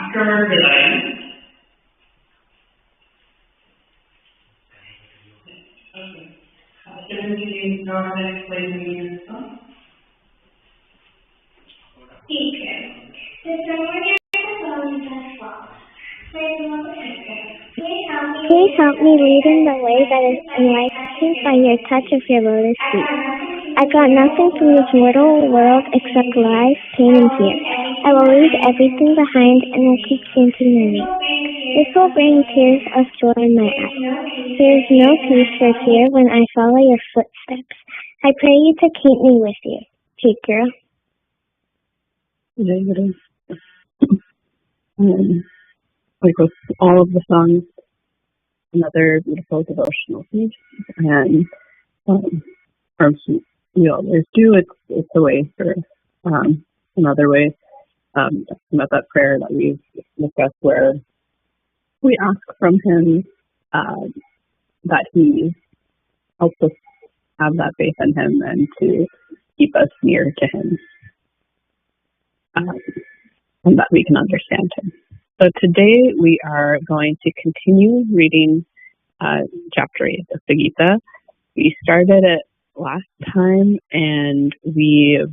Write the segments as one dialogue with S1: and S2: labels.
S1: after Villain. Okay. Can you go ahead and explain the meaning of the song?
S2: Teacher, the summary of the song is as follows. Please help me lead in the way that is enlightened by your touch of your lotus feet. I got nothing from this mortal world except lies, pain, and fear. I will leave everything behind and will keep chanting my name. This will bring tears of joy in my eyes. There is no peace or fear when I follow your footsteps. I pray you to keep me with you, teacher.
S3: Like with all of the songs, another beautiful devotional piece, and as we always do, it's a way for another way about that prayer that we've discussed, where we ask from Him that He helps us have that faith in Him and to keep us near to Him, and that we can understand Him. So today we are going to continue reading chapter 8 of the Gita. We started it last time, and we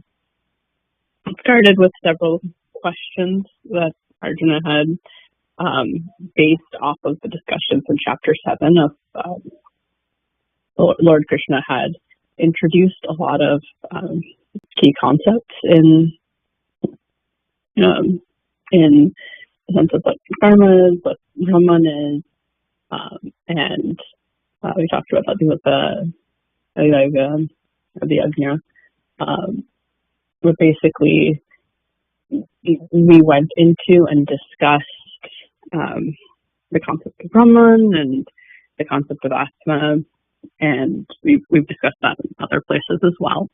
S3: started with several questions that Arjuna had based off of the discussions in chapter 7 of Lord Krishna had introduced a lot of key concepts in the sense of what karma is, what Brahman is, and we talked about the Yajna. But basically, we went into and discussed the concept of Brahman and the concept of Atma, and we've discussed that in other places as well.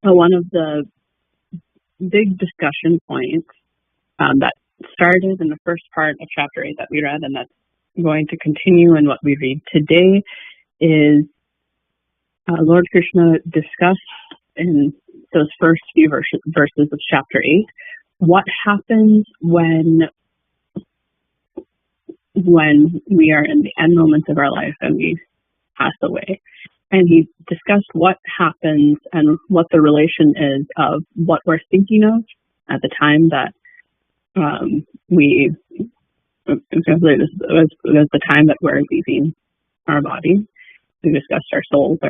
S3: One of the big discussion points that started in the first part of chapter 8 that we read, and that's going to continue in what we read today, is Lord Krishna discussed in those first few verses of chapter 8 what happens when we are in the end moments of our life and we pass away. And he discussed what happens and what the relation is of what we're thinking of at the time that the time that we're leaving our body. We discussed our souls are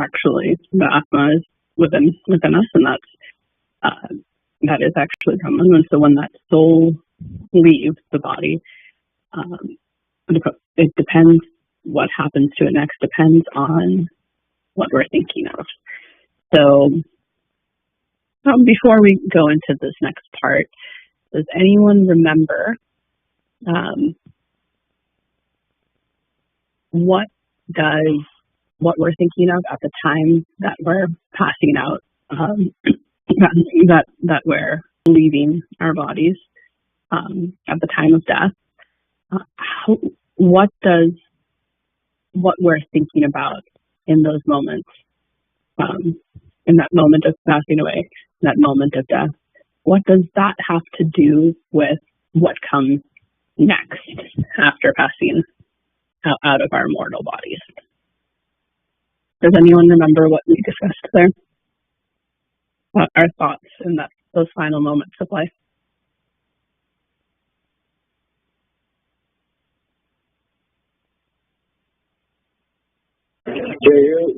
S3: actually the Atma is within us, and that is actually Brahman. And so when that soul leaves the body, it depends. What happens to it next depends on what we're thinking of. So before we go into this next part, does anyone remember what we're thinking of at the time that we're passing out, that we're leaving our bodies at the time of death? What we're thinking about in those moments, in that moment of passing away, in that moment of death, what does that have to do with what comes next after passing out of our mortal bodies? Does anyone remember what we discussed there? Our thoughts in those final moments of life?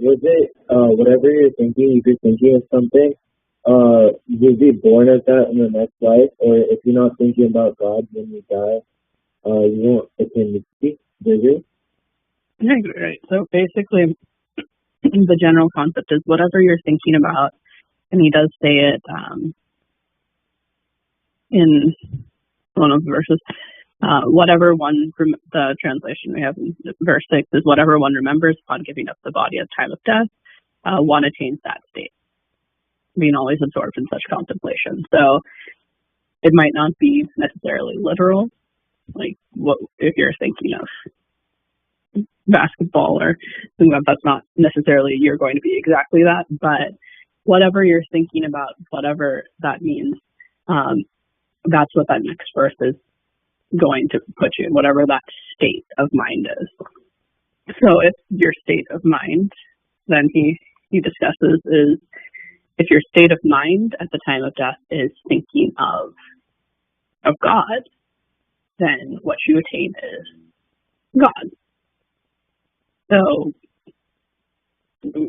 S4: Was it whatever you're thinking, if you're thinking of something, you'll be born as that in the next life, or if you're not thinking about God when you die, you won't attain the peace, do you?
S3: Right. So basically, the general concept is whatever you're thinking about, and he does say it in one of the verses, the translation we have in verse 6 is whatever one remembers upon giving up the body at the time of death, one attains that state, being always absorbed in such contemplation. So it might not be necessarily literal, like what if you're thinking of basketball or something that's not necessarily you're going to be exactly that, but whatever you're thinking about, whatever that means, that's what that next verse is going to put you in, whatever that state of mind is. So if your state of mind, then he discusses, is if your state of mind at the time of death is thinking of God, then what you attain is God. So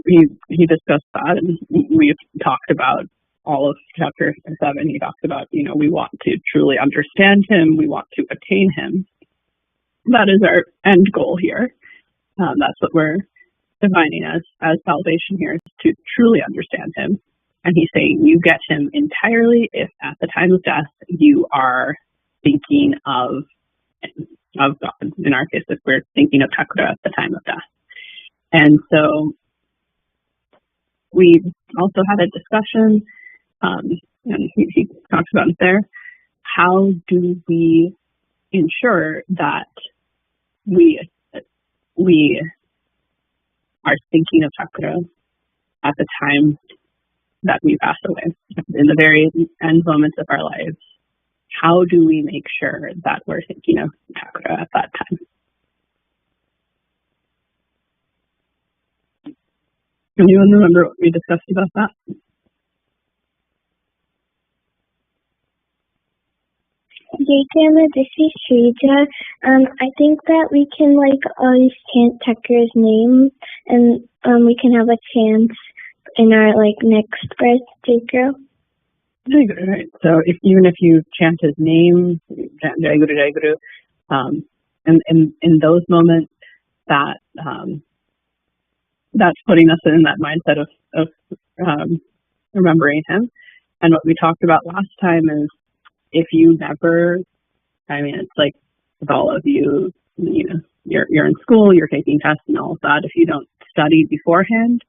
S3: he discussed that, and we've talked about all of chapter 7. He talks about, we want to truly understand him, we want to attain him. That is our end goal here. That's what we're defining as salvation here, is to truly understand him. And he's saying you get him entirely if at the time of death you are thinking of God. In our case, if we're thinking of Thakura at the time of death. And so we also had a discussion, and he talks about it there. How do we ensure that we are thinking of Thakura at the time that we pass away, in the very end moments of our lives? How do we make sure that we're thinking of Thakura at that time? Anyone remember what we discussed about that?
S2: Jayama, this is Shrija. I think that we can always chant Thakura's name, and we can have a chant in our next breath, Jayguru.
S3: Jayguru, right. So even if you chant his name, chant Jayguru, Jayguru, and in those moments, that's putting us in that mindset of remembering him. And what we talked about last time is, if you never, it's like with all of you, you're in school, you're taking tests and all of that. If you don't study beforehand,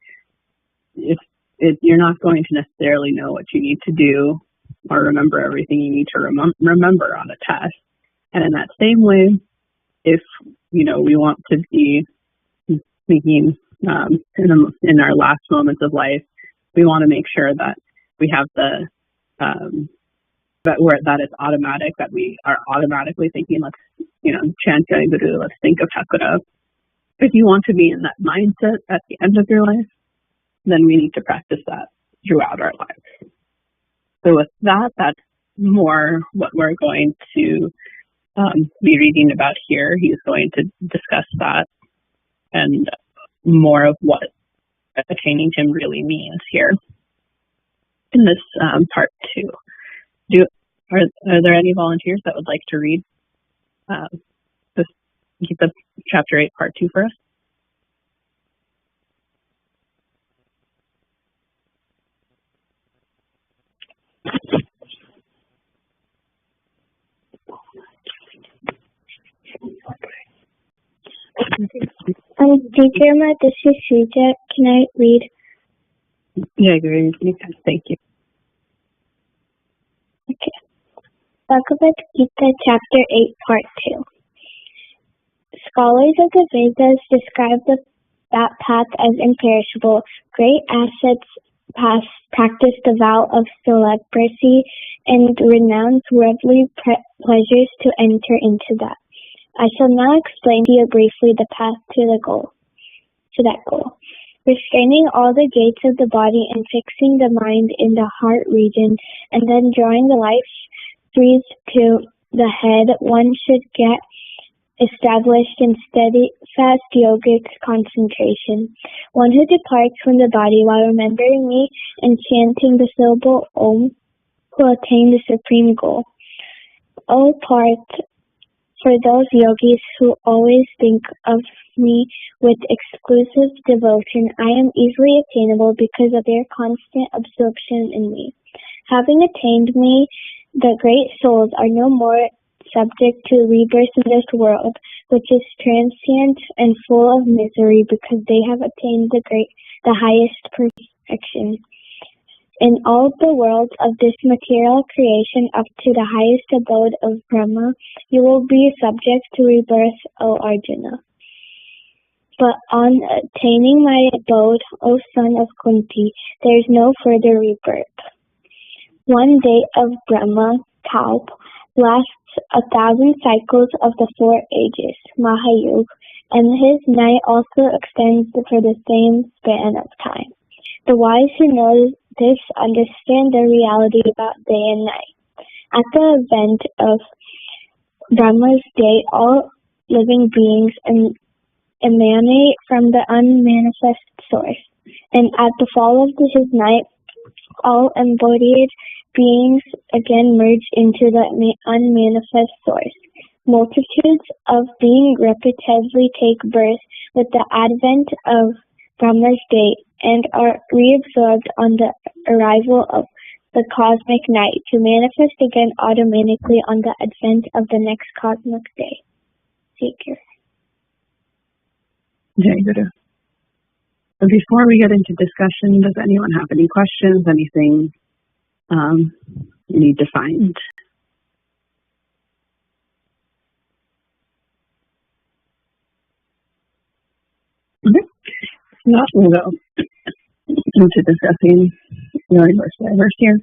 S3: you're not going to necessarily know what you need to do or remember everything you need to remember on a test. And in that same way, if we want to be thinking in our last moments of life, we want to make sure that we have that it's automatic, that we are automatically thinking, let's chant Jayguru, let's think of Thakura. If you want to be in that mindset at the end of your life, then we need to practice that throughout our lives. So with that, that's more what we're going to be reading about here. He's going to discuss that and more of what attaining him really means here in this part 2. Are there any volunteers that would like to read the chapter 8, part 2 for us?
S2: Jayama, this is Shrija. Can I read?
S3: Yeah, great. Thank you.
S2: Okay. Bhagavad Gita, Chapter 8, Part 2. Scholars of the Vedas describe that path as imperishable. Great assets practice the vow of celibacy and renounce worldly pleasures to enter into that. I shall now explain to you briefly the path to that goal. Restraining all the gates of the body and fixing the mind in the heart region, and then drawing the life breeze to the head, one should get established in steadfast yogic concentration. One who departs from the body while remembering me and chanting the syllable Om will attain the supreme goal. O Parth, for those yogis who always think of me with exclusive devotion, I am easily attainable because of their constant absorption in me. Having attained me, the great souls are no more subject to rebirth in this world, which is transient and full of misery, because they have attained the highest perfection. In all the worlds of this material creation up to the highest abode of Brahma, you will be subject to rebirth, O Arjuna. But on attaining my abode, O son of Kunti, there is no further rebirth. One day of Brahma Kalp lasts 1,000 cycles of the 4 ages, Mahayug, and his night also extends for the same span of time. The wise who know this understand the reality about day and night. At the event of Brahma's day, all living beings emanate from the unmanifest source, and at the fall of his night, all embodied beings again merge into the unmanifest source. Multitudes of beings repetitively take birth with the advent of Brahma's day and are reabsorbed on the arrival of the cosmic night to manifest again automatically on the advent of the next cosmic day. Seeker.
S3: Jai Guru. So before we get into discussion, does anyone have any questions, anything you need to find? Okay. If not, we'll go into discussing going verse by verse here.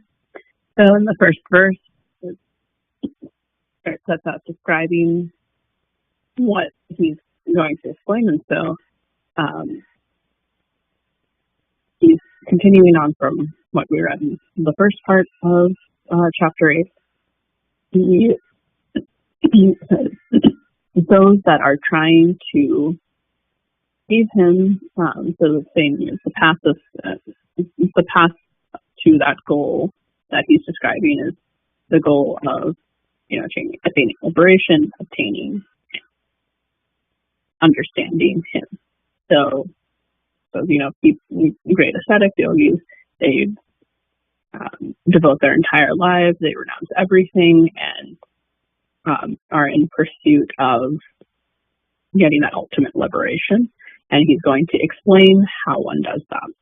S3: So in the first verse, it starts out describing what he's going to explain, and so he's continuing on from what we read in the first part of chapter 8. He says, those that are trying to leave him, so the same is the path to that goal that he's describing is the goal of, attaining liberation, obtaining, understanding him. So great ascetic yogis, they devote their entire lives, they renounce everything, and are in pursuit of getting that ultimate liberation. And he's going to explain how one does that.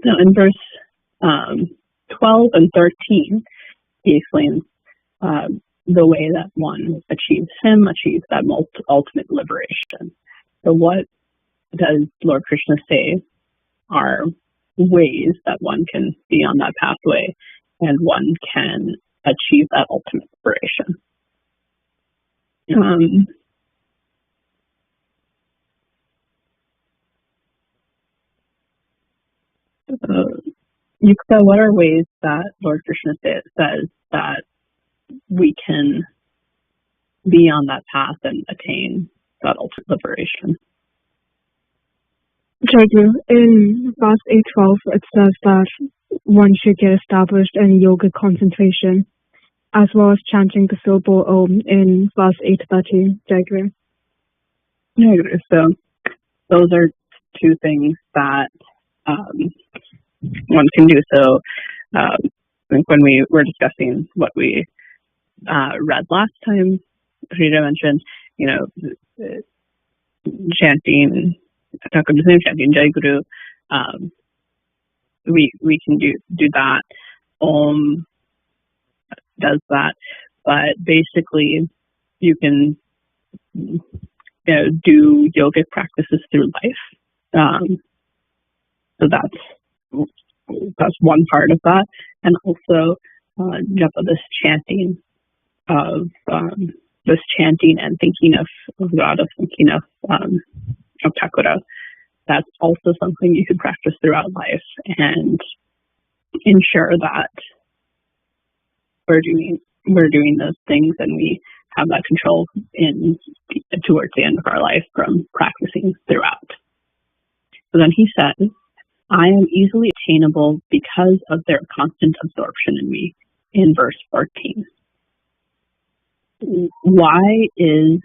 S3: So in verse 12 and 13, he explains the way that one achieves that ultimate liberation. So what does Lord Krishna say are ways that one can be on that pathway and one can achieve that ultimate liberation? Yukta, what are ways that Lord Krishna says that we can be on that path and attain that ultimate liberation?
S5: Jagru, in verse 8:12, it says that one should get established in yoga concentration, as well as chanting the syllable Om in verse 8:13. Jagru.
S3: Jagru. So those are two things that one can do. So I think when we were discussing what we read last time, Rita mentioned, chanting Jai Guru. We can do that. Om does that, but basically you can do yogic practices through life. So that's one part of that, and also this chanting and thinking of God, of thinking of Thakura. That's also something you could practice throughout life and ensure that we're doing those things and we have that control towards the end of our life from practicing throughout. So then he says, I am easily attainable because of their constant absorption in me, in verse 14. Why is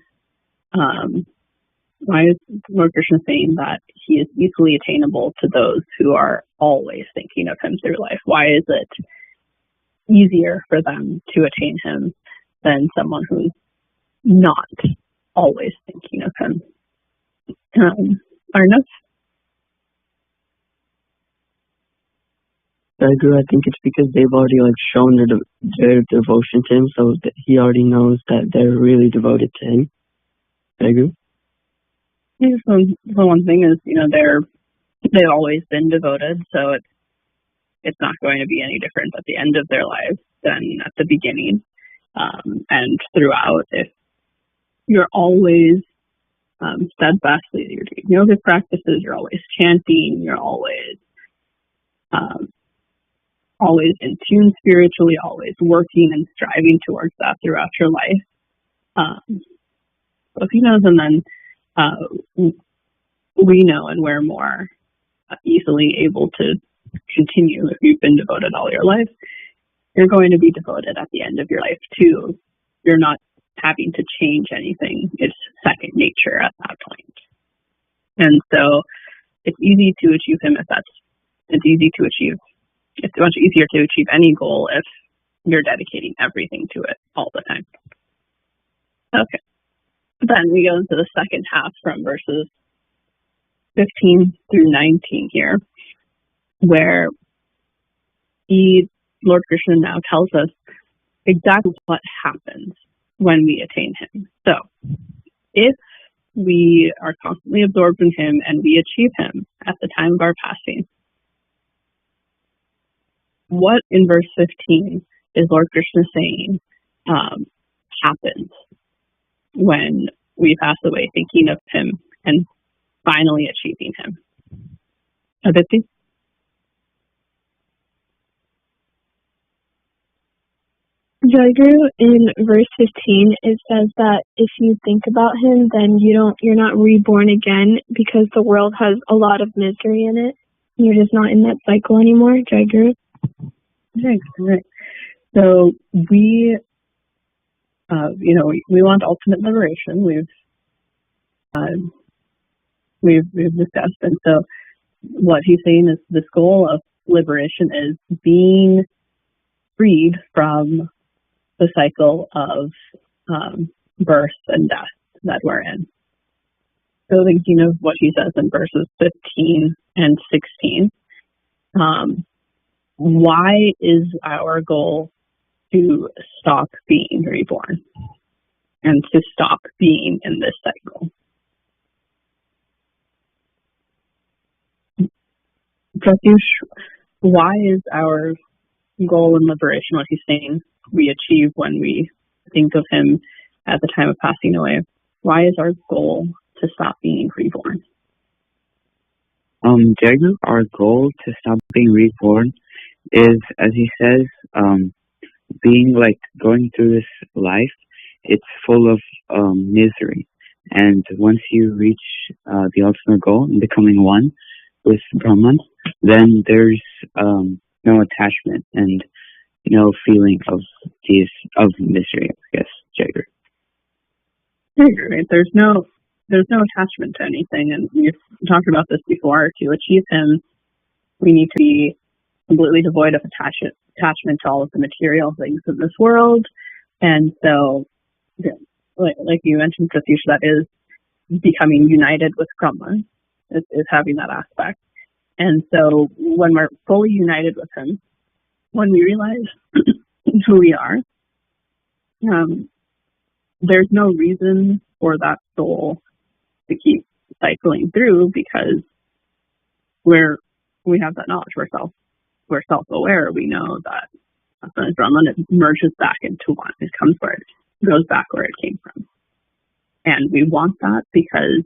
S3: Lord Krishna saying that he is easily attainable to those who are always thinking of him through life? Why is it easier for them to attain him than someone who's not always thinking of him? Arnav?
S6: I think it's because they've already shown their devotion to him, so that he already knows that they're really devoted to him.
S3: Yeah, so the one thing is, they've always been devoted, so it's not going to be any different at the end of their lives than at the beginning. And throughout, if you're always steadfastly you're doing yoga practices, you're always chanting, you're always in tune spiritually, always working and striving towards that throughout your life. So he knows, and then we know, and we're more easily able to continue. If you've been devoted all your life, you're going to be devoted at the end of your life too. You're not having to change anything. It's second nature at that point. And so it's easy to achieve him it's much easier to achieve any goal if you're dedicating everything to it all the time. Okay. Then we go into the second half from verses 15 through 19 here, where Lord Krishna now tells us exactly what happens when we attain him. So, if we are constantly absorbed in him and we achieve him at the time of our passing, what in verse 15 is Lord Krishna saying happens when we pass away thinking of him and finally achieving him? Aditi?
S5: Jaguru, in verse 15, it says that if you think about him, then you're not reborn again because the world has a lot of misery in it. You're just not in that cycle anymore, Jaguru.
S3: Right. So we want ultimate liberation. We've discussed, and so what he's saying is this goal of liberation is being freed from the cycle of birth and death that we're in. So thinking of what he says in verses 15 and 16, why is our goal to stop being reborn and to stop being in this cycle? Pratyush, why is our goal in liberation what he's saying we achieve when we think of him at the time of passing away? Why is our goal to stop being reborn?
S6: Jaggu, our goal to stop being reborn is, as he says, being like going through this life, it's full of misery. And once you reach the ultimate goal and becoming one with Brahman, then there's no attachment and no feeling of misery, I guess, Jagger.
S3: Right. There's no attachment to anything, and we've talked about this before. To achieve him, we need to be completely devoid of attachment to all of the material things in this world. And so, like you mentioned, Pratyush, that is becoming united with Brahman, is having that aspect. And so when we're fully united with him, when we realize who we are, there's no reason for that soul to keep cycling through, because we have that knowledge. We're self-aware. We know that as Brahman, it merges back into one. It comes where it goes back where it came from. And we want that because,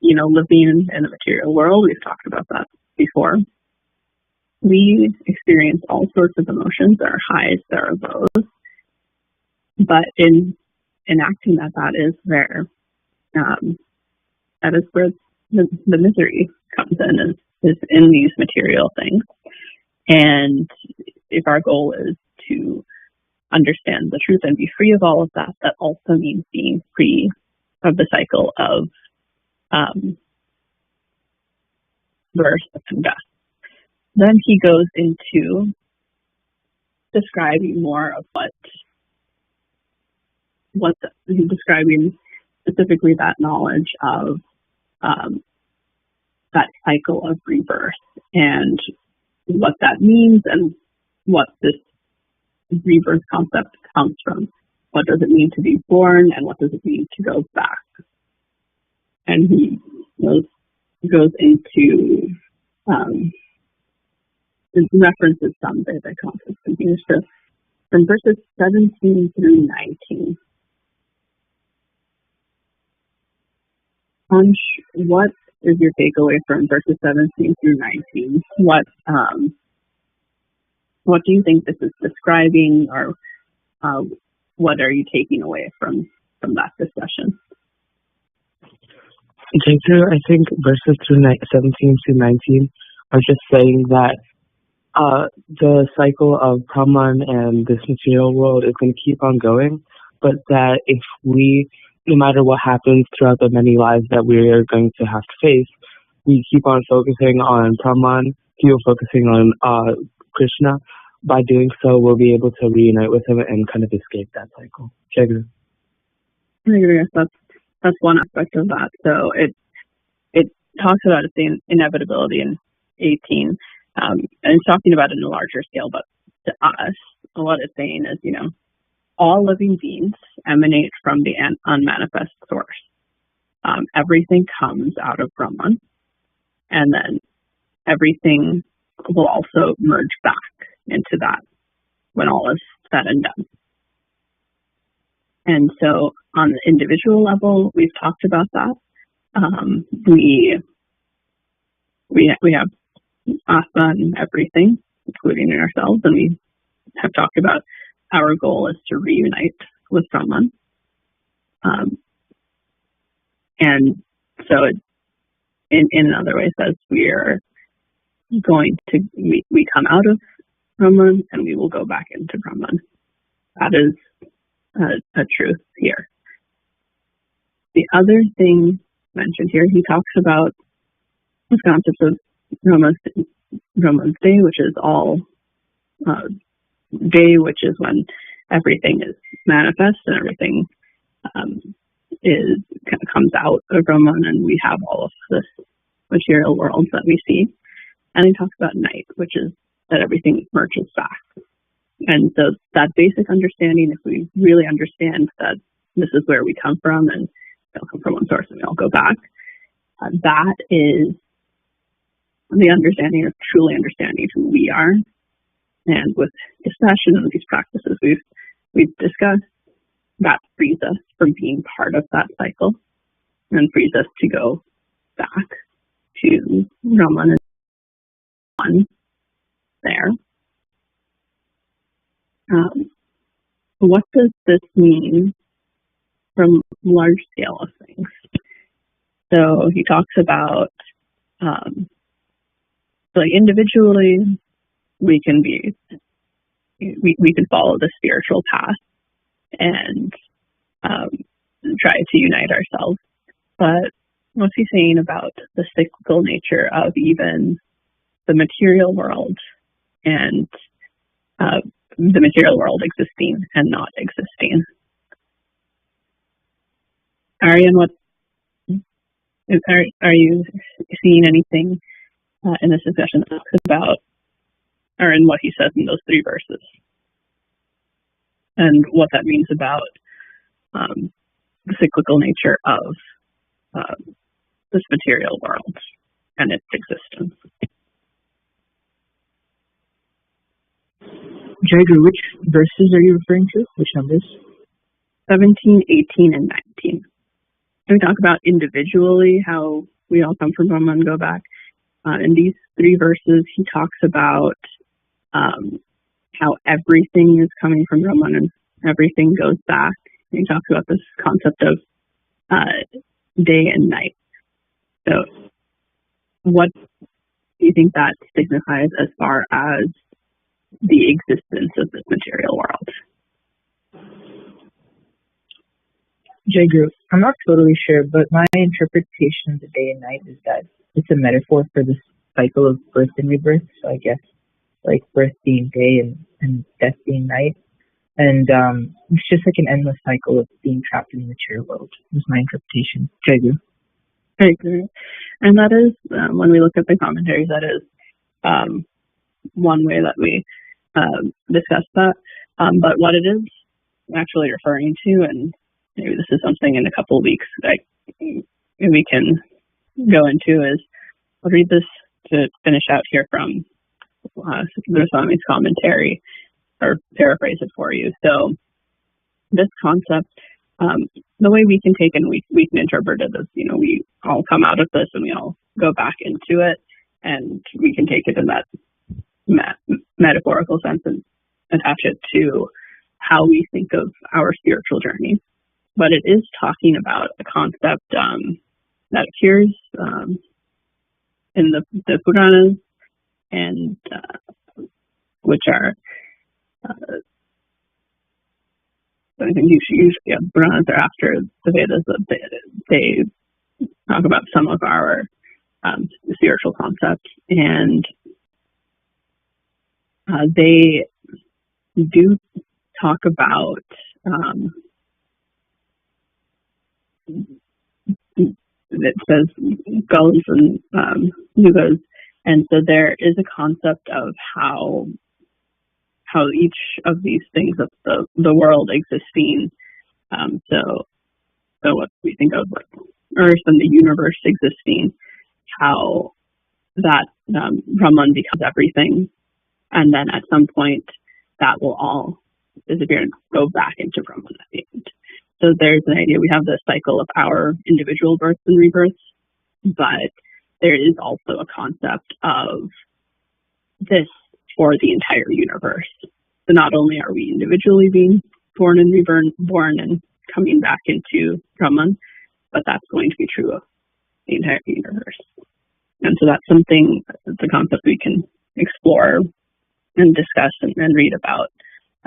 S3: living in the material world, we've talked about that before, we experience all sorts of emotions. There are highs, there are lows. But in enacting that is where the misery comes in, is in these material things. And if our goal is to understand the truth and be free of all of that, that also means being free of the cycle of birth and death. Then he goes into describing more of he's describing specifically that knowledge of that cycle of rebirth and what that means and what this rebirth concept comes from. What does it mean to be born, and what does it mean to go back? And he goes into it references some Vedic concepts and things. So from verses 17 through 19. Ansh, what is your takeaway from verses 17 through 19? What do you think this is describing, or what are you taking away from that discussion?
S7: Jacob, I think verses 17 to 19 are just saying that the cycle of Brahman and this material world is going to keep on going, but that if we, no matter what happens throughout the many lives that we are going to have to face, we keep on focusing on Brahman, keep focusing on Krishna. By doing so, we'll be able to reunite with him and kind of escape that cycle. Jacob.
S3: I agree. That's one aspect of that. So it talks about its inevitability in 18, and it's talking about it in a larger scale. But to us, what it's saying is, all living beings emanate from the unmanifest source. Everything comes out of Brahman, and then everything will also merge back into that when all is said and done. And so on the individual level, we've talked about that. We have Atma in everything, including in ourselves, and we have talked about our goal is to reunite with someone. And so it, in another way, says we are going to, we come out of Brahman and we will go back into Brahman. That is a truth here. The other thing mentioned here, he talks about this concept of Brahman's day, which is all day, which is when everything is manifest and everything comes out of Brahman, and we have all of this material world that we see. And he talks about night, which is that everything merges back. And so that basic understanding, if we really understand that this is where we come from, and we all come from one source and we all go back, that is the understanding of truly understanding who we are. And with dispassion and these practices we've discussed, that frees us from being part of that cycle and frees us to go back to Brahman and one there. What does this mean from large scale of things? So he talks about like individually we can follow the spiritual path and try to unite ourselves. But what's he saying about the cyclical nature of even the material world and the material world existing and not existing? Aryan, are you seeing anything in this discussion that talks about, or in what he says in those 3 verses, and what that means about the cyclical nature of this material world and its existence?
S8: Jagger, which verses are you referring to? Which numbers?
S3: 17, 18, and 19. We talk about individually how we all come from Brahman and go back. In these 3 verses, he talks about how everything is coming from Brahman and everything goes back. And he talks about this concept of day and night. So what do you think that signifies as far as the existence of this material world?
S8: Jagger, I'm not totally sure, but my interpretation of the day and night is that it's a metaphor for this cycle of birth and rebirth. So I guess like birth being day and death being night. And it's just like an endless cycle of being trapped in the material world. Is my interpretation. Jagger.
S3: I agree. And that is, when we look at the commentaries, that is one way that we discuss that. But what it is actually referring to, and maybe this is something in a couple of weeks that we can go into, is I'll read this to finish out here from Swami's commentary, or paraphrase it for you. So this concept, the way we can take and we can interpret it as, we all come out of this and we all go back into it, and we can take it in that metaphorical sense and attach it to how we think of our spiritual journey. But it is talking about a concept that appears in the Puranas, and which are I think usually the Puranas are after the Vedas. They talk about some of our spiritual concepts, and they do talk about it says gulls and yugas, and so there is a concept of how each of these things of the world existing. So what we think of like Earth and the universe existing, how that Brahman becomes everything, and then at some point that will all disappear and go back into Brahman at the end. So there's an idea, we have the cycle of our individual births and rebirths, but there is also a concept of this for the entire universe. So not only are we individually being born and reborn and coming back into Brahman, but that's going to be true of the entire universe. And so that's something, the concept we can explore and discuss and read about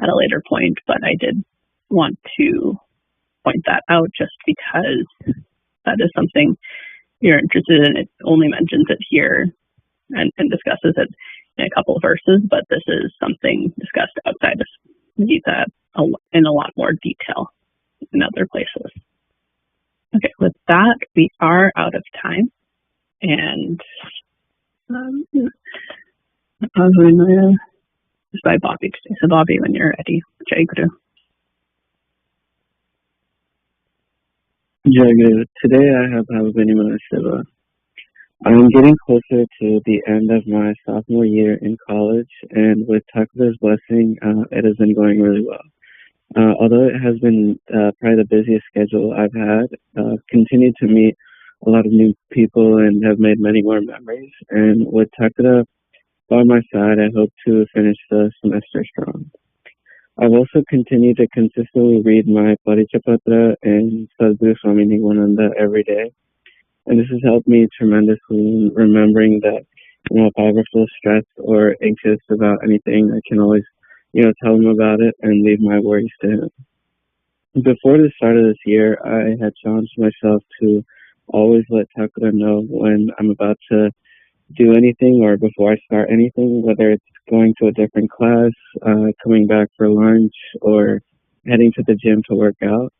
S3: at a later point, but I did want to point that out just because that is something you're interested in. It only mentions it here and discusses it in a couple of verses, but this is something discussed outside of Gita in a lot more detail in other places. Okay, with that, we are out of time, and just by Bobby today. So Bobby, when you're ready, Jai Guru.
S6: Jai Guru. Today I have Bhavavini Seva. I'm getting closer to the end of my sophomore year in college, and with Thakura's blessing, it has been going really well. Although it has been probably the busiest schedule I've had, continued to meet a lot of new people and have made many more memories. And with Thakura by my side, I hope to finish the semester strong. I've also continued to consistently read my Parichapatra and Sadhguru Swami Nigananda every day. And this has helped me tremendously in remembering that, if I ever feel stressed or anxious about anything, I can always, tell him about it and leave my worries to him. Before the start of this year, I had challenged myself to always let Thakura know when I'm about to do anything or before I start anything, whether it's going to a different class, coming back for lunch, or heading to the gym to work out.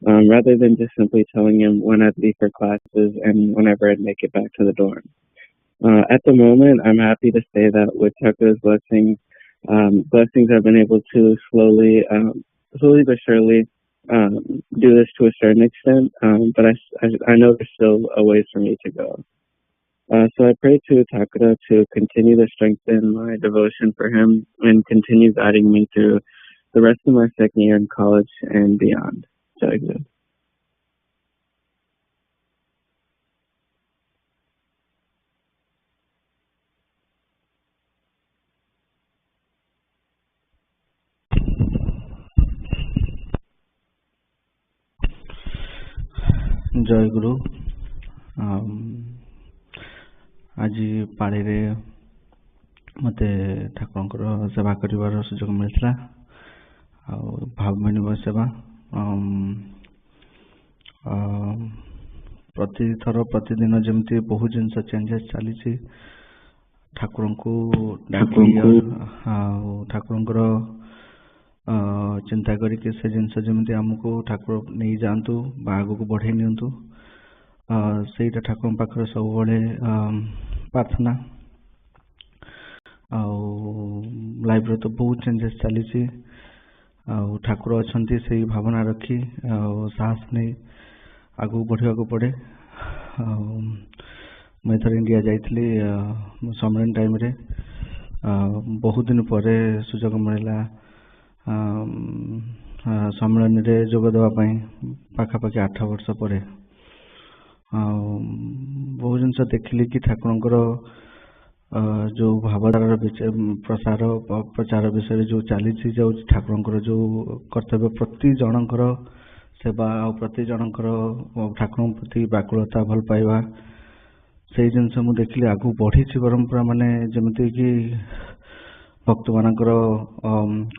S6: Rather than just simply telling him when I'd leave for classes and whenever I'd make it back to the dorm. At the moment, I'm happy to say that with Thakura's blessings, I've been able to slowly but surely do this to a certain extent, but I know there's still a ways for me to go. So I pray to Thakura to continue to strengthen my devotion for him and continue guiding me through the rest of my second year in college and beyond. Jai Guru.
S9: ଜୟ ଗୁରୁ। ଆଜି ପାଳିରେ ମୋତେ ଠାକୁରଙ୍କର ସେବା କରିବାର ସୁଯୋଗ ମିଳିଥିଲା, ଆଉ ଭାବବିନିମୟ ସେବା ପ୍ରତିଦିନ ଯେମିତି ବହୁ ଜିନିଷ ଚେଞ୍ଜେସ୍ ଚାଲିଛି, ଠାକୁରଙ୍କୁ ଆଉ ଠାକୁରଙ୍କର ଚିନ୍ତା କରିକି ସେ ଜିନିଷ ଯେମିତି ଆମକୁ ଠାକୁର ନେଇଯାଆନ୍ତୁ ବା ଆଗକୁ ବଢ଼େଇ ନିଅନ୍ତୁ, ସେଇଟା ଠାକୁରଙ୍କ ପାଖରେ ସବୁବେଳେ ପ୍ରାର୍ଥନା। ଆଉ ଲାଇଫରେ ତ ବହୁତ ଚେଞ୍ଜେସ୍ ଚାଲିଛି, ଆଉ ଠାକୁର ଅଛନ୍ତି ସେଇ ଭାବନା ରଖି ଆଉ ସାହସ ନେଇ ଆଗକୁ ବଢ଼ିବାକୁ ପଡ଼େ। ଆଉ ମୁଁ ଏଥର ଇଣ୍ଡିଆ ଯାଇଥିଲି ସମ୍ମିଳନୀ ଟାଇମ୍ରେ, ବହୁତ ଦିନ ପରେ ସୁଯୋଗ ମିଳିଲା ସମ୍ମିଳନୀରେ ଯୋଗ ଦେବା ପାଇଁ, ପାଖାପାଖି 8 ବର୍ଷ ପରେ। ଆଉ ବହୁ ଜିନିଷ ଦେଖିଲି କି ଠାକୁରଙ୍କର ଯୋଉ ଭାବଧାରାର ପ୍ରଚାର ବିଷୟରେ ଯୋଉ ଚାଲିଛି, ଯୋଉ ଠାକୁରଙ୍କର ଯୋଉ କର୍ତ୍ତବ୍ୟ, ପ୍ରତି ଜଣଙ୍କର ସେବା ଆଉ ପ୍ରତି ଜଣଙ୍କର ଠାକୁରଙ୍କ ପ୍ରତି ବ୍ୟାକୁଳତା, ଭଲ ପାଇବା, ସେଇ ଜିନିଷ ମୁଁ ଦେଖିଲି ଆଗକୁ ବଢିଛି ପରମ୍ପରା। ମାନେ ଯେମିତି କି ଭକ୍ତ ମାନଙ୍କର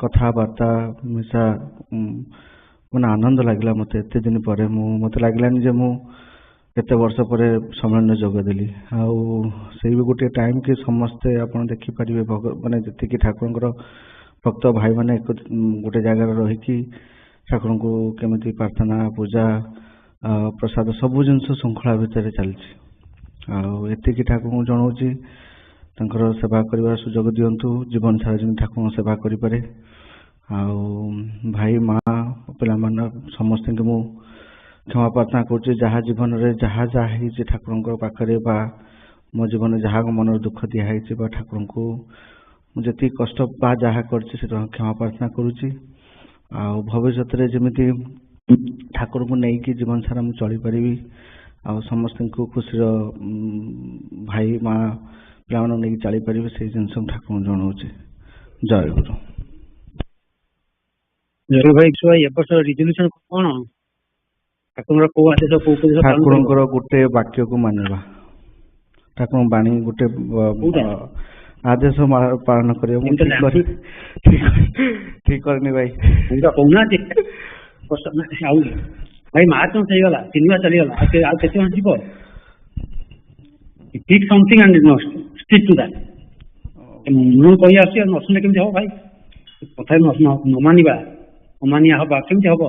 S9: କଥାବାର୍ତ୍ତା ମିଶା, ମାନେ ଆନନ୍ଦ ଲାଗିଲା ମତେ। ଏତେ ଦିନ ପରେ ମତେ ଲାଗିଲାନି ଯେ ମୁଁ କେତେ ବର୍ଷ ପରେ ସମ୍ମିଳନୀରେ ଯୋଗ ଦେଲି। ଆଉ ସେଇ ବି ଗୋଟିଏ ଟାଇମ କି ସମସ୍ତେ ଆପଣ ଦେଖିପାରିବେ, ମାନେ ଯେତିକି ଠାକୁରଙ୍କର ଭକ୍ତ ଭାଇମାନେ ଗୋଟେ ଜାଗାରେ ରହିକି ଠାକୁରଙ୍କୁ କେମିତି ପ୍ରାର୍ଥନା, ପୂଜା, ପ୍ରସାଦ ସବୁ ଜିନିଷ ଶୃଙ୍ଖଳା ଭିତରେ ଚାଲିଛି। ଆଉ ଏତିକି ଠାକୁରଙ୍କୁ ଜଣାଉଛି, ତାଙ୍କର ସେବା କରିବାର ସୁଯୋଗ ଦିଅନ୍ତୁ, ଜୀବନ ସାରା ଯେମିତି ଠାକୁରଙ୍କ ସେବା କରିପାରେ। ଆଉ ଭାଇ, ମା, ପିଲାମାନେ ସମସ୍ତଙ୍କୁ ମୁଁ କ୍ଷମା ପ୍ରାର୍ଥନା କରୁଛି, ଯାହା ଜୀବନରେ ଯାହା ହେଇଛି ଠାକୁରଙ୍କ ପାଖରେ, ବା ମୋ ଜୀବନରେ ଯାହା ମନର ଦୁଃଖ ଦିଆ ହେଇଛି, ବା ଠାକୁରଙ୍କୁ ମୁଁ ଯେତିକି କଷ୍ଟ ବା ଯାହା କରିଛି ସେଟା କ୍ଷମା ପ୍ରାର୍ଥନା କରୁଛି। ଆଉ ଭବିଷ୍ୟତରେ ଯେମିତି ଠାକୁରଙ୍କୁ ନେଇକି ଜୀବନ ସାରା ମୁଁ ଚଳିପାରିବି, ଆଉ ସମସ୍ତଙ୍କୁ ଖୁସିର ଭାଇ, ମା, ପିଲାମାନଙ୍କୁ ନେଇକି ଚାଲିପାରିବି, ସେଇ ଜିନିଷ ମୁଁ ଠାକୁରଙ୍କୁ ଜଣାଉଛି। ଜୟ ଗୁରୁ।
S10: ଭାଇ, ଏ ବର୍ଷ ରିଜଲ୍ୟୁସନ କଣ?
S9: ଠାକୁରଙ୍କର ଗୋଟେ ବାକ୍ୟକୁ ମାନିବା, ଠାକୁରଙ୍କ ବାଣୀ ଗୋଟେ ଆଦେଶ ପାଳନ କରିବା। ମୁଁ ଠିକ କରିନି ଭାଇ,
S10: କହୁନାହାନ୍ତି। ଭାଇ ମାର୍ଚ୍ଚ ମାସ ହେଇଗଲା, 3 ମାସ ଚାଲିଗଲା, ଆଉ କେତେ ମାସ ଯିବ? Pick something and stick to that. ମୁଁ କହି ଆସୁଛି, ନ ଶୁଣିଲେ କେମିତି ହବ ଭାଇ? କଥା ନ ମାନିବା, ଅମାନିଆ ହବା କେମିତି ହବ?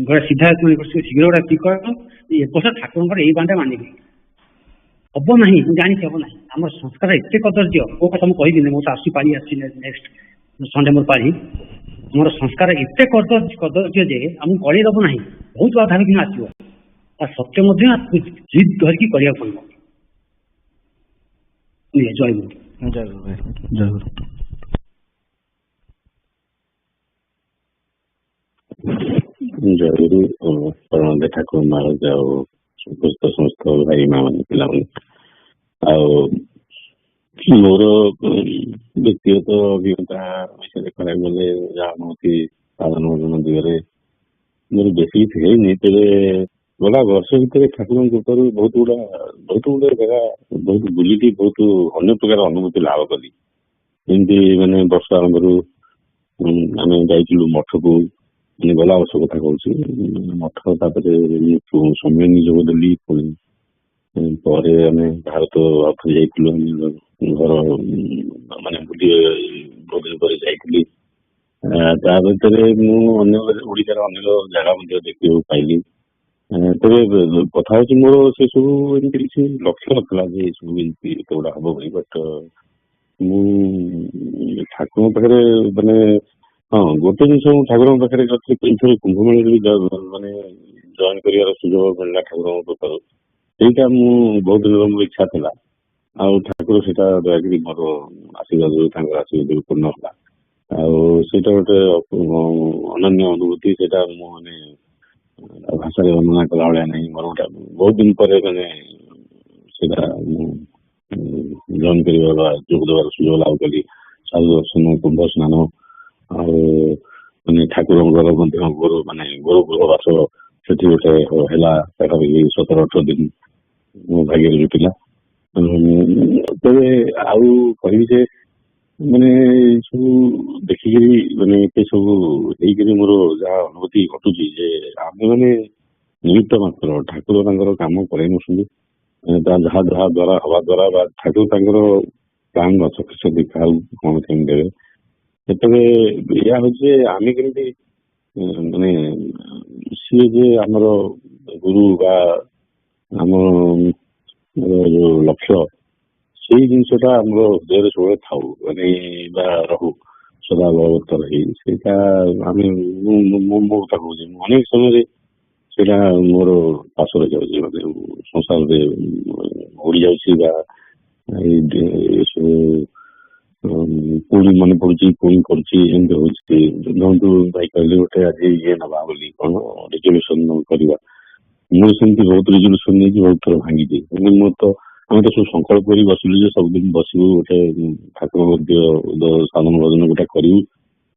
S10: ଗୋଟେ ସିଧା ଶୀଘ୍ର ଗୋଟେ ଠିକ କର, ଏ ବର୍ଷ ଠାକୁରଙ୍କର ଏଇ ବାଣଟା ମାନିବି। ହବ ନାହିଁ, ମୁଁ ଜାଣିଛି ହବ ନାହିଁ। ଆମର ସଂସ୍କାର ଏତେ କଦର୍ଯ୍ୟ, କୋଉ କଥା ମୁଁ କହିବିନି, ମୁଁ ତ ଆସୁଛି ପାଳି ଆସିଛି, ନେକ୍ସଟ ସଣ୍ଡେ ମୋର ପାଳି। ଆମର ସଂସ୍କାର ଏତେ କଦର୍ଯ୍ୟ ଯେ ଆମକୁ କଳେଇ ଦବ ନାହିଁ, ବହୁତ ବାଧା ବିଘ୍ନ ଆସିବ। ତା ସତ୍ୟ ମଧ୍ୟ ଜିଦ୍ ଧରିକି କରିବାକୁ ପଡିବ। ଜୟ ଗୁରୁ।
S9: ଜୟ ଗୁରୁ ଭାଇ, ଜୟ ଗୁରୁ।
S11: ଜୟଗୁରୁ। ପରମାନନ୍ଦ ଠାକୁର ମହାରାଜ ଆଉ ସମସ୍ତ ଭାଇ ମା ମାନେ, ପିଲାମାନେ, ଆଉ ମୋର ବ୍ୟକ୍ତିଗତ ଅଭିଜ୍ଞତା ବିଷୟରେ କହିବାକୁ ଗଲେ, ଯାହା ଅନୁଭୂତି ସାଧନ ଭୋଜନ ଦିଗରେ ମୋର ବେଶୀ କିଛି ହେଇନି। ତେବେ ଗଲା ବର୍ଷ ଭିତରେ ଠାକୁରଙ୍କ କୃପାରୁ ବହୁତ ଗୁଡା ଜାଗା ବହୁତ ବୁଲିକି ବହୁତ ଅନ୍ୟ ପ୍ରକାର ଅନୁଭୂତି ଲାଭ କଲି। ଯେମିତି ମାନେ ବର୍ଷ ଆରମ୍ଭରୁ ଆମେ ଯାଇଥିଲୁ ମଠକୁ, ଗଲା ବର୍ଷ କଥା କହୁଛି, ମଠ, ତାପରେ ସମ୍ମିଳନୀ ଯୋଗ ଦେଲି, ପୁଣି ପରେ ଆମେ ଭାରତ ଆଉଥରେ ଯାଇଥିଲୁ, ଘର ମାନେ ବୁଲି ପରେ ଯାଇଥିଲି। ତା ଭିତରେ ମୁଁ ଅନ୍ୟ ଓଡିଶାର ଅନେକ ଜାଗା ମଧ୍ୟ ଦେଖିବାକୁ ପାଇଲି। ତେବେ କଥା ହଉଛି, ମୋର ସେ ସବୁ ଏମିତି କିଛି ଲକ୍ଷ୍ୟ ନଥିଲା ଯେ ଏସବୁ ଏମିତି ଏତେ ଗୁଡା ହବ ବୋଲି। ବଟ୍ ମୁଁ ଠାକୁରଙ୍କ ପାଖରେ ମାନେ ଗୋଟେ ଜିନିଷ ମୁଁ ଠାକୁରଙ୍କ ପାଖରେ ଏଇଥର କୁମ୍ଭମେଳାରେ ବି ମାନେ ଜଏନ୍ କରିବାର ସୁଯୋଗ ମିଳିଲା ଠାକୁରଙ୍କ କୃପାରୁ। ସେଇଟା ମୁଁ ବହୁତ ଦିନର ମୋର ଇଚ୍ଛା ଥିଲା, ଆଉ ଠାକୁର ସେଇଟା ଦୟାକରି ମୋର ଆଶୀର୍ବାଦ, ତାଙ୍କର ଆଶୀର୍ବାଦ ପୂର୍ଣ୍ଣ ହେଲା। ଆଉ ସେଇଟା ଗୋଟେ ଅନନ୍ୟ ଅନୁଭୂତି। ସେଇଟା ମୁଁ ମାନେ ଭାଷାରେ ବର୍ଣ୍ଣନା କଲା ଭଳିଆ ନାହିଁ। ମୋର ଗୋଟେ ବହୁତ ଦିନ ପରେ ମାନେ ସେଇଟା ମୁଁ ଜଏନ୍ କରିବା ବା ଯୋଗ ଦେବାର ସୁଯୋଗ ଲାଭ କଲି। ସାଧୁ ଦର୍ଶନ, କୁମ୍ଭ ସ୍ନାନ, ଆଉ ମାନେ ଠାକୁରଙ୍କର ମଧ୍ୟ ଗୋରୁ ଗୃହବାସ ସେଠି ଗୋଟେ ହେଲା, ପାଖାପାଖି 17-18 ଦିନ ମୋ ଭାଗ୍ୟରେ ଜୁଟିଲା। ତେବେ ଆଉ କହିବି ଯେ ମାନେ ସବୁ ଦେଖିକିରି ମାନେ ଏତେ ସବୁ ହେଇକିରି ମୋର ଯାହା ଅନୁଭୂତି ଘଟୁଛି ଯେ ଆମେ ମାନେ ନିମିତ୍ତ ମାତ୍ର, ଠାକୁର ତାଙ୍କର କାମ କରାଇ ନଉଛନ୍ତି। ଯାହା ଦ୍ଵାରା ହବା ଦ୍ଵାରା ବା ଠାକୁର ତାଙ୍କର ପ୍ଲାନ୍ ଅଛନ୍ତି କାହାକୁ କଣ କେମିତି ଦେବେ। ସେତେବେଳେ ଏଇଆ ହଉଛି ଆମେ କେମିତି ମାନେ ସିଏ ଯେ ଆମର ଗୁରୁ ବା ଆମ ଯୋଉ ଲକ୍ଷ୍ୟ, ସେଇ ଜିନିଷଟା ଆମର ହୃଦୟରେ ସବୁବେଳେ ଥାଉ, ମାନେ ବା ରହୁ ସଦା ବଳବତ୍ତର ରହି। ସେଇଟା ଆମେ ମୋ କଥା କହୁଛି, ମୁଁ ଅନେକ ସମୟରେ ସେଇଟା ମୋର ପାଶରେ ଯାଉଛି, ମାନେ ସଂସାରରେ ଉଡି ଯାଉଛି ବା ଏସବୁ ପୁଣି ମନେ ପଡୁଛି ପୁଣି କରୁଛି ଏମିତି ହଉଛି। ଧରନ୍ତୁ ଭାଇ କହିଲେ ଗୋଟେ ଆଜି ଇଏ ନବା ବୋଲି କଣ ରେଜଲ୍ୟୁସନ କରିବା, ମୁଁ ସେମିତି ବହୁତ ରେଜଲ୍ୟୁସନ ନେଇକି ବହୁତ ଥର ଭାଙ୍ଗିଛି। ମାନେ ମୁଁ ତ ଆମେ ତ ସବୁ ସଂକଳ୍ପ କରି ବସିଲୁ ଯେ ସବୁଦିନ ବସିବୁ ଗୋଟେ ଠାକୁର ସାଧନ ଭଜନ ଗୋଟେ କରିବୁ,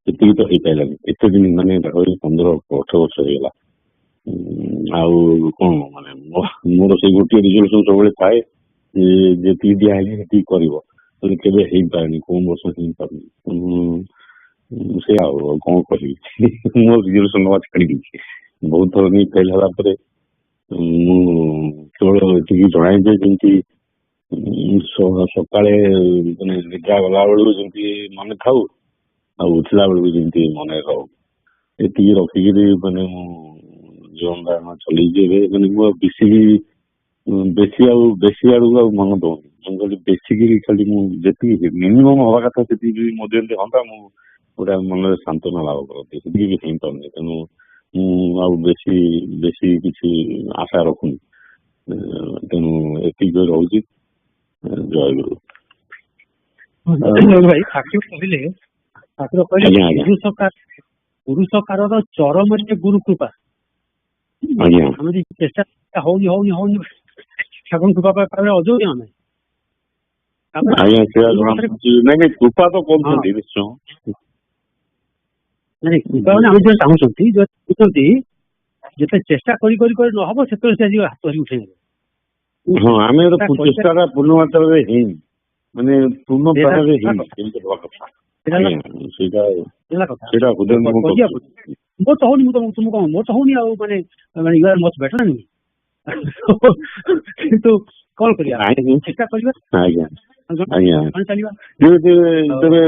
S11: ସେତିକି ତ ହେଇପାରିଲାନି। ଏତେ ଦିନ ମାନେ 15-18 ବର୍ଷ ହେଇଗଲା। ଆଉ କଣ ମାନେ ମୋର ସେଇ ଗୋଟିଏ ରେଜଲ୍ୟୁସନ ସବୁବେଳେ ଥାଏ ଯେତିକି ଦିଆ ହେଇଛି ସେତିକି କରିବ, କେବେ ହେଇପାରେନି, କୋଉ ବର୍ଷ ହେଇପାରୁନି। ସେ ଆଉ କଣ କରିବି ମୋ ରେଜଲ୍ୟୁସନ ନବା ଛାଡି ଦେଇଛି ବହୁତ ଥର ନେଇ ଫେଲ ହେଲା ପରେ। ମୁଁ କେବଳ ଏତିକି ଜଣାଏ ଯେ ଯେମିତି ସକାଳେ ମାନେ ନିଦ୍ରା ଗଲା ବେଳକୁ ଯେମିତି ମନେ ଥାଉ ଆଉ ଉଠିଲା ବେଳକୁ ଯେମିତି ମନେ ରହୁ, ଏତିକି ରଖିକିରି ମାନେ ମୁଁ ଜୀବନ ଧାରଣ ଚଲେଇଛି। ଏବେ ମାନେ ମୁଁ ବେଶୀ ଆଡକୁ ଆଉ ମନ ଦଉନି। ମୁଁ ଖାଲି ବେଶିକିରି ଖାଲି ମୁଁ ଯେତିକି ମିନିମମ୍ ହବା କଥା ସେତିକି ମୋ ଯେମିତି ହନ୍ତା ମୁଁ ଗୋଟେ ମନରେ ସାନ୍ତ୍ୱନା ଲାଭ କରନ୍ତି, ସେତିକି ବି ହେଇପାରୁନି। ତେଣୁ ମୁଁ ଆଉ ବେଶୀ କିଛି ଆଶା ରଖୁନି। ତେଣୁ ଏତିକି ରହୁଛି। ଜୟ ଗୁରୁ।
S10: ଭାଇ ଠାକୁର କହିଲେ ପୁରୁଷକାରର ଚରମରେ ଗୁରୁ କୃପା। ଆମେ ଯଦି ଚେଷ୍ଟା ହଉନି ଠାକୁର କୃପା ପାଇଲେ ଅଯୋଗ୍ୟ ଆମେ।
S11: କୃପା ତ କରୁଛନ୍ତି ନିଶ୍ଚୟ।
S10: ନାଇଁ କୃପା ମାନେ ଆମେ ଯୋଉ ଚାହୁଁଛନ୍ତି ଯେତେ ଚେଷ୍ଟା କରି ନହବ ସେତେବେଳେ ସେ ହାତ ଧରି ଉଠେଇ ନେବେ।
S11: ହଁ, ଆମେ ଚେଷ୍ଟା ପୂର୍ଣ୍ଣ ମାତ୍ରାରେ ହେଇନି, ମାନେ ପୂର୍ଣ୍ଣ ପ୍ରାଣରେ ହେଇନି, ସେମିତି ହବା କଥା। ସେଇଟା ହୃଦୟ
S10: ମୋର ତ ହଉନି, ତୁମକୁ କଣ ମୋର ତ ହଉନି ଆଉ ମାନେ ୟୁ ଆର୍ ମଚ୍ ବେଟର ନାଇଁ। କିନ୍ତୁ କଣ କରିବା, ଚେଷ୍ଟା କରିବା।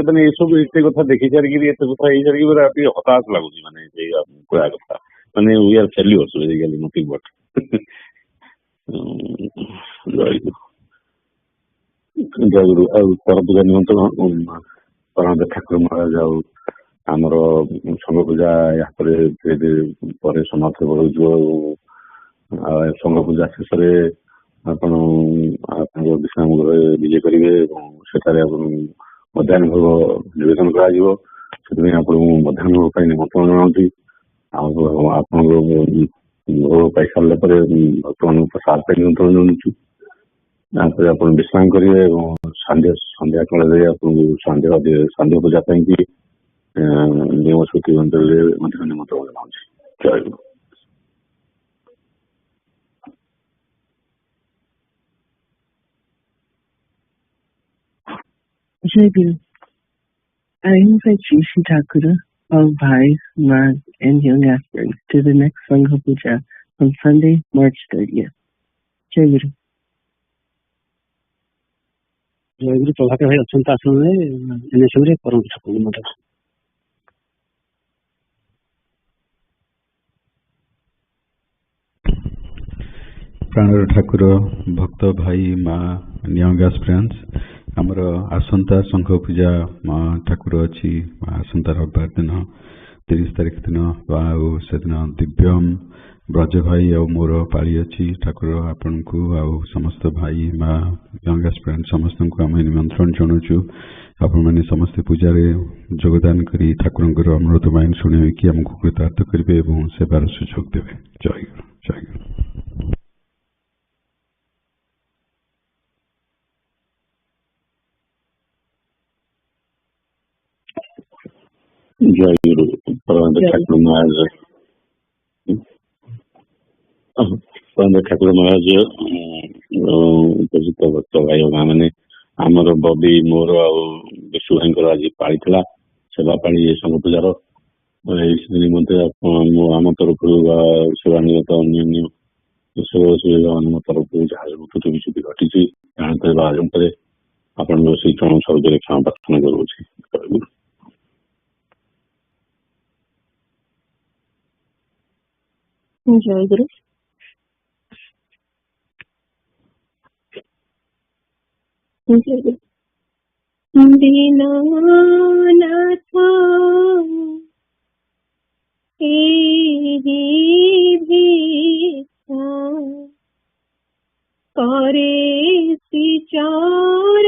S11: ମାନେ ଏସବୁ ଏତେ କଥା ଦେଖି ସାରିକିରି ଏତେ କଥା ହେଇ ସାରିକି ଟିକେ ହତାଶ ଲାଗୁଛି। ମାନେ ସେଇ କହିବା କଥା ମାନେ we are failures basically, nothing but. ଜୟଗୁରୁ। ଆଉ ପରପୂଜା ନିମନ୍ତ୍ରଣ ପରମ ଠାକୁର ମହାରାଜ ଆଉ ଆମର ସଂଘ ପୂଜା ଏହାପରେ ପରେ ସମାପ୍ତ ହୋଇଯିବ। ଆଉ ସଂଘ ପୂଜା ଶେଷରେ ଆପଣଙ୍କ ବିଶ୍ରାମ ଗୃହରେ ବିଜେ କରିବେ ଏବଂ ସେଠାରେ ଆପଣ ମଧ୍ୟାହ୍ନ ଭୋଗ ନିବେଦନ କରାଯିବ। ସେଥିପାଇଁ ଆପଣଙ୍କୁ ମଧ୍ୟାହ୍ନ ଭୋଗ ପାଇଁ ନିମନ୍ତ୍ରଣ ଜଣାଉଛି। ଆଉ ଆପଣଙ୍କ ଭୋଗ ପାଇସାରିଲା ପରେ ବର୍ତ୍ତମାନ ପ୍ରସାଦ ପାଇଁ ନିମନ୍ତ୍ରଣ ଜଣାଉଛୁ। ତାପରେ ଆପଣ ବିଶ୍ରାମ କରିବେ ଏବଂ ସନ୍ଧ୍ୟା କାଳରେ ଆପଣଙ୍କୁ ସନ୍ଧ୍ୟା ପୂଜା ପାଇଁକି ନିୟମ ସ୍ମୃତି ଅଞ୍ଚଳରେ ମଧ୍ୟ ନିମନ୍ତ୍ରଣ ଜଣାଉଛି। ଜୟ ଗୁରୁ।
S7: Jai Guru. I invite Shri Thakura, all Bhais, Mas, and young aspirants to the next Sangha Puja on Sunday, March 30th. Jai Guru.
S10: ଜୟଗୁରୁ। ପ୍ରଭାତ ଭାଇ ଅଛନ୍ତି ଆଶ୍ରମରେ ଏନ୍ଏସ୍ଏମ୍ରେ ପରମ ଠାକୁରଙ୍କୁ ମଧ୍ୟ।
S12: ପ୍ରାଣର ଠାକୁର, ଭକ୍ତ ଭାଇ, ମା, ୟଙ୍ଗ ଆସ୍ପିରାନ୍ସ, ଆମର ଆସନ୍ତା ସଂଘ ପୂଜା ଠାକୁର ଅଛି ଆସନ୍ତା ରବିବାର ଦିନ 30 ତାରିଖ ଦିନ। ଆଉ ସେଦିନ ଦିବ୍ୟମ, ବ୍ରଜ ଭାଇ ଆଉ ମୋର ପାଳି ଅଛି। ଠାକୁର ଆପଣଙ୍କୁ ଆଉ ସମସ୍ତ ଭାଇ, ମା, ୟଙ୍ଗ ଆସ୍ପିରାନ୍ସ ସମସ୍ତଙ୍କୁ ଆମେ ନିମନ୍ତ୍ରଣ ଜଣାଉଛୁ। ଆପଣମାନେ ସମସ୍ତେ ପୂଜାରେ ଯୋଗଦାନ କରି ଠାକୁରଙ୍କର ଅମୃତ ବାଣୀ ଶୁଣିକି ଆମକୁ କୃତାର୍ଥ କରିବେ ଏବଂ ସେବାର ସୁଯୋଗ ଦେବେ। ଜୟ ଗୁରୁ। ଜୟ ଗୁରୁ।
S11: ଜୟ ଗୁରୁ। ଠାକୁର ମହାରାଜ ଉପଯୁକ୍ତ ଭକ୍ତ ଭାଇ ମା ମାନେ, ଆମର ବବି, ମୋର ଆଉ ବିଶୁ ଭାଇଙ୍କର ଆଜି ପାଳିଥିଲା ସେବା ପାଳି ସଂଘ ପୂଜାର। ନିମନ୍ତେ ଆମ ତରଫରୁ ବା ସେବାନିରତ ଅନ୍ୟାନ୍ୟ ଆମ ତରଫରୁ ଯାହା ତ୍ରୁଟି ବିଚ୍ୟୁତି ଘଟିଛି ଜାଣତରେ ବା ଅଜାଣତରେ ଆପଣଙ୍କ ସେଇ ଚରଣ ସହଜରେ କ୍ଷମା ପ୍ରାର୍ଥନା କରୁଅଛି।
S2: ଜୟ ଗୁରୁ। ଦୀନନାଥ ଏହି ଭିକ୍ଷା କରେ ଶ୍ରୀଚରଣ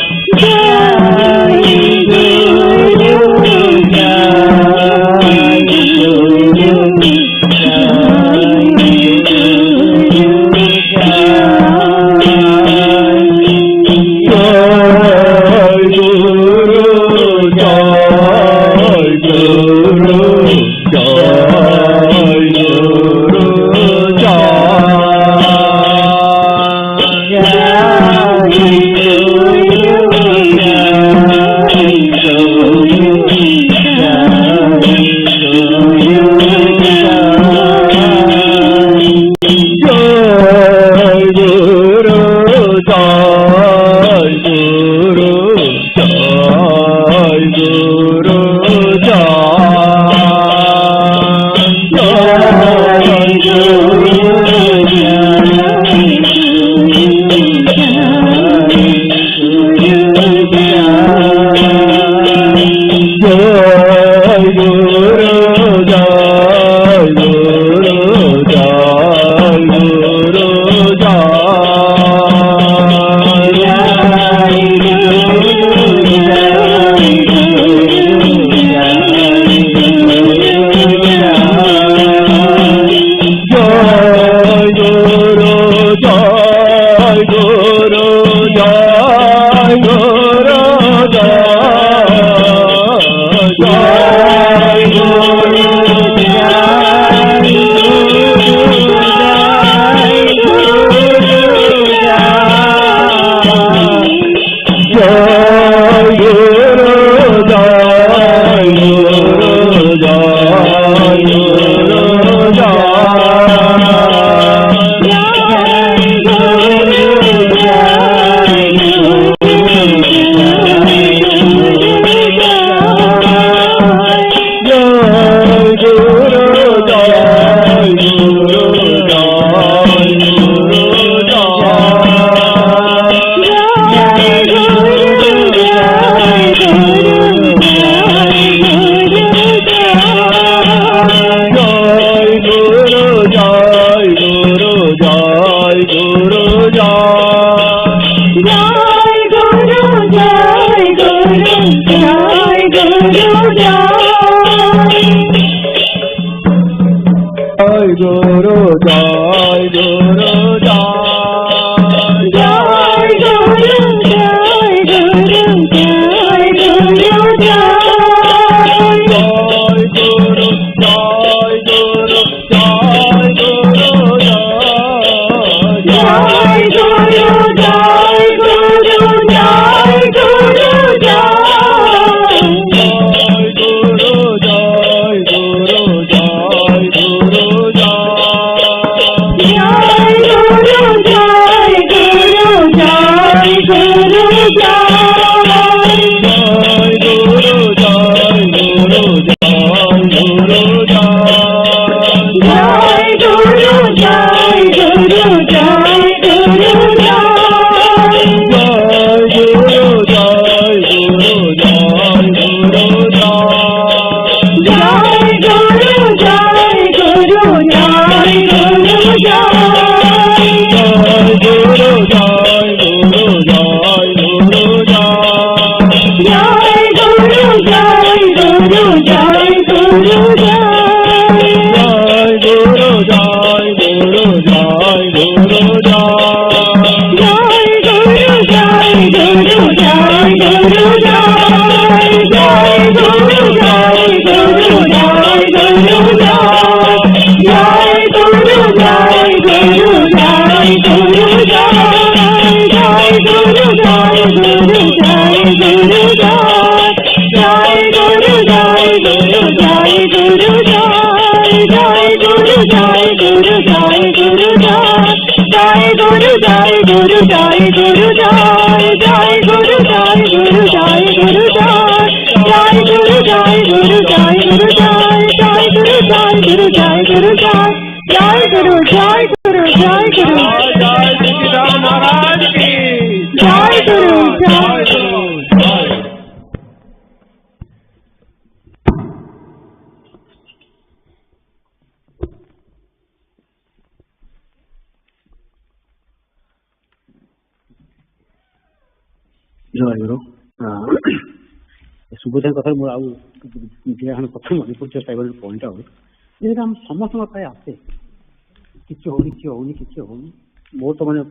S13: জয় গুরু জয় গুরু
S10: ଜୟଗୁରୁ ସୁବୁଦ୍ଧ କଥା ମୋର ଆଉ କଥା ମନେ ପଡୁଛି ପଏଣ୍ଟ ଆଉ ଯେହେତୁ ଆମ ସମସ୍ତଙ୍କ ପାଇଁ ଆସେ କିଛି ହଉନି ମୋର ତ ମାନେ